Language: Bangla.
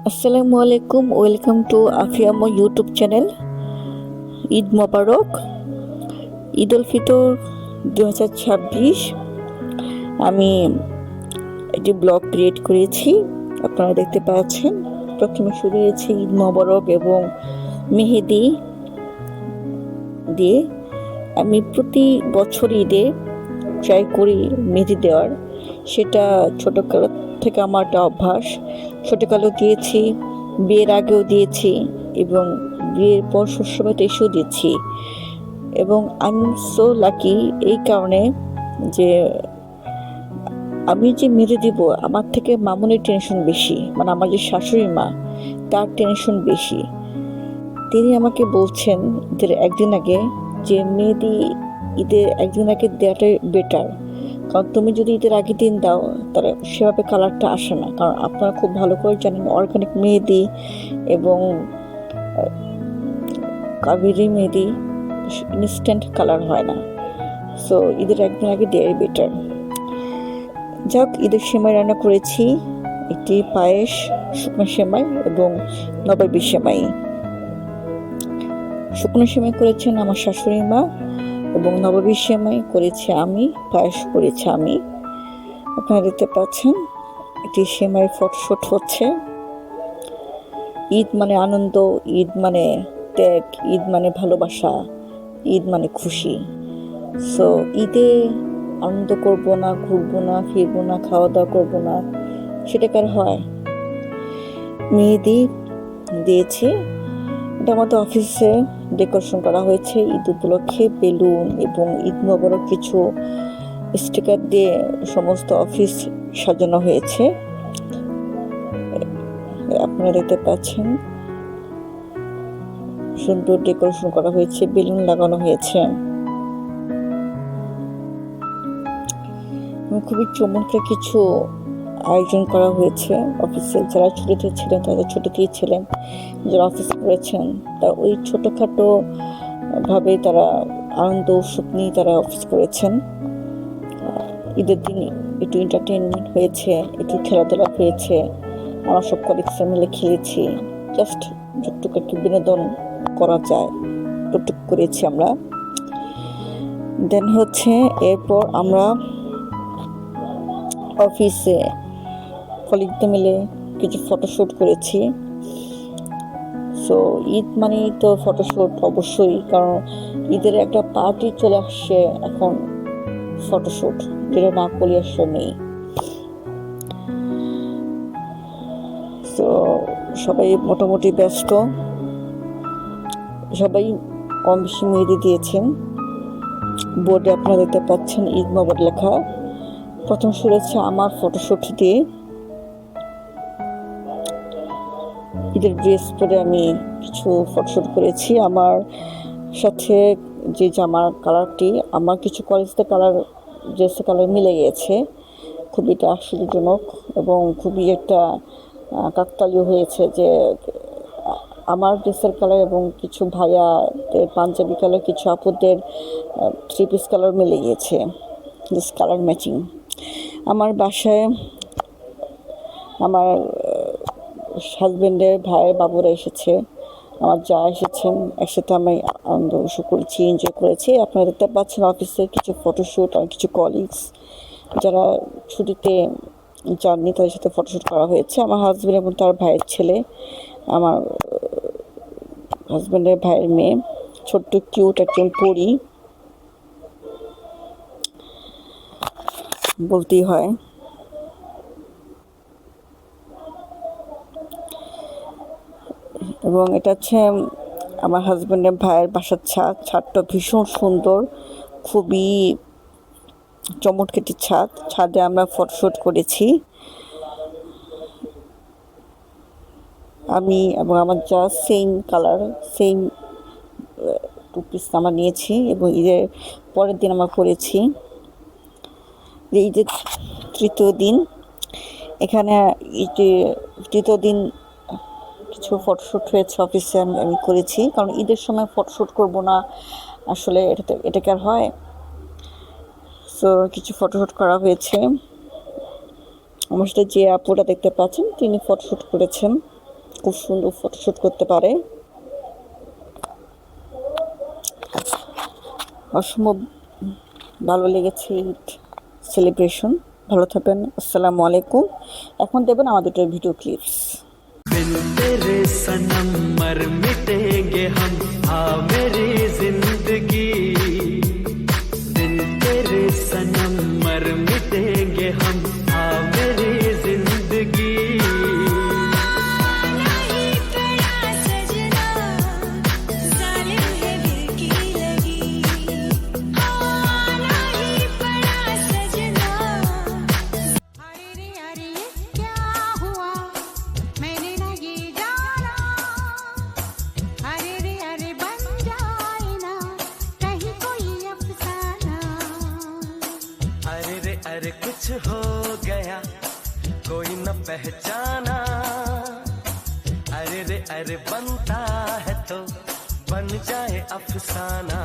আসসালামু আলাইকুম, ওয়েলকাম টু আফিয়ামো ইউটিউব চ্যানেল। ঈদ মোবারক। ঈদ উল ফিতর 2026 আমি একটি ব্লগ ক্রিয়েট করেছি, আপনারা দেখতে পাচ্ছেন। প্রথমে শুরু হয়েছে ঈদ মোবারক এবং মেহেদি দিয়ে। আমি প্রতি বছর ঈদে ট্রাই করি মেহেদি দেওয়ার, সেটা ছোটোকাল থেকে আমার একটা অভ্যাস। ছোটোকালেও দিয়েছি, বিয়ের আগেও দিয়েছি এবং বিয়ের পর সবসময় তো এসেও দিচ্ছি। এবং আই এম সো লাকি এই কারণে যে আমি যে মেহেদি দিব, আমার থেকে মামুনের টেনশন বেশি, মানে আমার যে শাশুড়ি মা, তার টেনশন বেশি। তিনি আমাকে বলছেন ঈদের একদিন আগে যে মেহেদি ঈদের একদিন আগে দেওয়াটাই বেটার, কারণ তুমি যদি ঈদের আগের দিন দাও তাহলে সেভাবে কালারটা আসে না। কারণ আপনারা খুব ভালো করে জানেন অর্গানিক মেহেদি এবং কাবেরি মেহেদি ইনস্ট্যান্ট কালার হয় না। সো ঈদের একদিন আগে দেওয়াই বেটার। যাক, ঈদের সেমাই রান্না করেছি, একটি পায়েস, শুকনো সেমাই এবং নবাবী সেমাই। শুকনো সেমাই করেছেন আমার শাশুড়ি মা এবং নবাবী সেমাই করেছি আমি, পায়েস করেছি আমি। আপনারা দেখতে পাচ্ছেন এটি সেমাই ফটোশুট হচ্ছে। ঈদ মানে আনন্দ, ঈদ মানে ত্যাগ, ঈদ মানে ভালোবাসা, ঈদ মানে খুশি। সো ঈদে আনন্দ করবো না, ঘুরবো না, ফিরবো না, খাওয়া দাওয়া করবো না, সেটা কার হয়? মেহেদি দিয়েছি। এটা আমাদের অফিসে ডেকোরেশন করা হয়েছে ঈদ উপলক্ষে, বেলুন এবং ঈদ মোবারক কিছু স্টিকার দিয়ে সমস্ত অফিস সাজানো হয়েছে। আপনারা দেখতে পাচ্ছেন সুন্দর ডেকোরেশন করা হয়েছে, বেলুন লাগানো হয়েছে। খুবই চমৎকার কিছু আয়োজন করা হয়েছে। অফিসে যারা ছুটিতে ছিলেন তাদের ছুটি দিয়েছিলেন, যারা অফিস করেছেন তারা ওই ছোটোখাটো ভাবে তারা আনন্দ উৎসব নিয়ে তারা অফিস করেছেন। ঈদের দিন একটু এন্টারটেনমেন্ট হয়েছে, একটু খেলাধুলা হয়েছে, আমার সব কলিগসরা মিলে খেলেছি। জাস্ট যতটুকু একটু বিনোদন করা যায় ততটুকু করেছি আমরা। দেন হচ্ছে এরপর আমরা অফিসে কলিগদের মিলে কিছু ফটোশ্যুট করেছি। সো ঈদ মানেই তো ফটোশ্যুট অবশ্যই, কারণ ঈদের একটা পার্টি চলে আসছে এখন, ফটোশ্যুট যেটা না করলে আসলে নেই। তো সবাই মোটামুটি ব্যস্ত, সবাই কম বেশি মেহেদি দিয়েছেন। বোর্ডে আপনারা দেখতে পাচ্ছেন ঈদ মোবারক লেখা। প্রথম শুরু হচ্ছে আমার ফটোশ্যুট দিয়ে। ঈদের ড্রেস পরে আমি কিছু ফটোশ্যুট করেছি। আমার সাথে যে জামার কালারটি, আমার কিছু কলেজের কালার, ড্রেসের কালার মিলে গিয়েছে। খুবই এটা আশ্চর্যজনক এবং খুবই একটা কাকতালীয় হয়েছে যে আমার ড্রেসের কালার এবং কিছু ভাইয়াদের পাঞ্জাবি কালার, কিছু আপুদের থ্রি পিস কালার মিলে গিয়েছে, জাস্ট কালার ম্যাচিং। আমার বাসায় আমার হাজব্যান্ডের ভাইয়ের বাবুরা এসেছে, আমার যা এসেছেন, একসাথে আমি আনন্দ উৎসব করেছি, এনজয় করেছি। আপনারা দেখতে পাচ্ছেন অফিসের কিছু ফটোশ্যুট আর কিছু কলিগস যারা ছুটিতে যাননি তাদের সাথে ফটোশ্যুট করা হয়েছে। আমার হাজব্যান্ড এবং তার ভাইয়ের ছেলে, আমার হাজব্যান্ডের ভাইয়ের মেয়ে, ছোট্ট কিউট একজন পরী বলতেই হয়। এবং এটা হচ্ছে আমার হাজব্যান্ডের ভাইয়ের বাসার ছাদ। ছাদটা ভীষণ সুন্দর, খুবই চমৎকার ছাদ। ছাদে আমরা ফটোশ্যুট করেছি আমি এবং আমার যা same colour, same to piece আমরা নিয়েছি এবং ঈদের পরের দিন আমরা করেছি। ঈদের তৃতীয় দিন এখানে, তৃতীয় দিন কিছু ফটোশ্যুট হয়েছে অফিসে, আমি করেছি, কারণ ঈদের সময় ফটোশ্যুট করব না আসলে এটাকে আর হয়। সো কিছু ফটোশ্যুট করা হয়েছে। আমার সাথে যে আপুটা দেখতে পাচ্ছেন তিনি ফটোশ্যুট করেছেন। খুব সুন্দর ফটোশ্যুট করতে পারে। অসম্ভব ভালো লেগেছে সেলিব্রেশন। ভালো থাকবেন, আসসালামু আলাইকুম। এখন দেবেন আমাদের ভিডিও ক্লিপস। बिन तेरे सनम मर मिटेंगे हम, हाँ मेरी जिंदगी। बिन तेरे सनम मर मिटेंगे हम, हाँ मेरी जिंदगी। अरे कुछ हो गया कोई न पहचाना, अरे रे अरे बनता है तो बन जाए अफसाना।